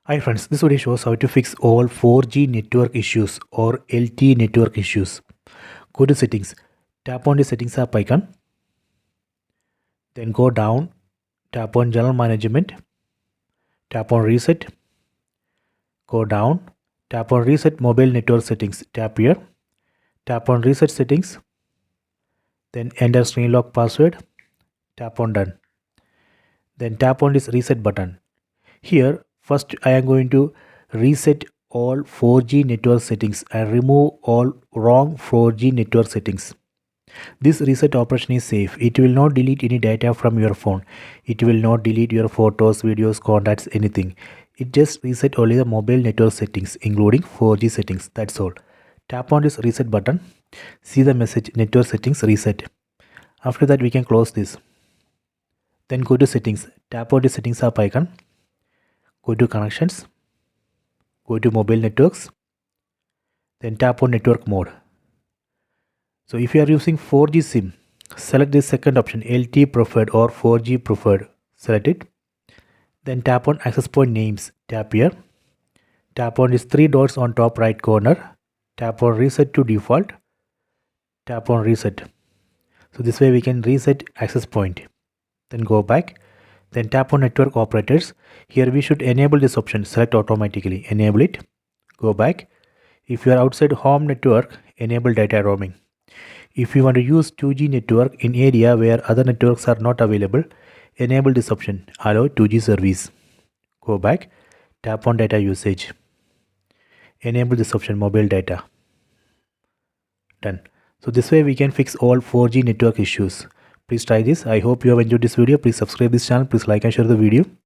Hi friends, this video shows how to fix all 4G network issues or LTE network issues. Go to settings, tap on the settings app icon, then go down, tap on general management, tap on reset, go down, tap on reset mobile network settings, tap here, tap on reset settings, then enter screen lock password, tap on done, then tap on this reset button. Here first I am going to reset all 4G network settings and remove all wrong 4G network settings. This reset operation is safe. It will not delete any data from your phone. It will not delete your photos, videos, contacts, anything. It just reset only the mobile network settings including 4G settings. That's all. Tap on this reset button. See the message network settings reset. After that we can close this. Then go to settings. Tap on the settings app icon. Go to connections. Go to mobile networks. Then tap on network mode. So if you are using 4G SIM, select this second option LTE preferred or 4G preferred. Select it. Then tap on access point names. Tap here. Tap on these three dots on top right corner. Tap on reset to default. Tap on reset. So this way we can reset access point. Then go back. Then tap on network operators. Here we should enable this option. Select automatically. Enable it. Go back. If you are outside home network, enable data roaming. If you want to use 2G network in area where other networks are not available, enable this option. Allow 2G service. Go back. Tap on data usage. Enable this option mobile data. Done. So this way we can fix all 4G network issues. Please try this. I hope you have enjoyed this video. Please subscribe this channel. Please like and share the video.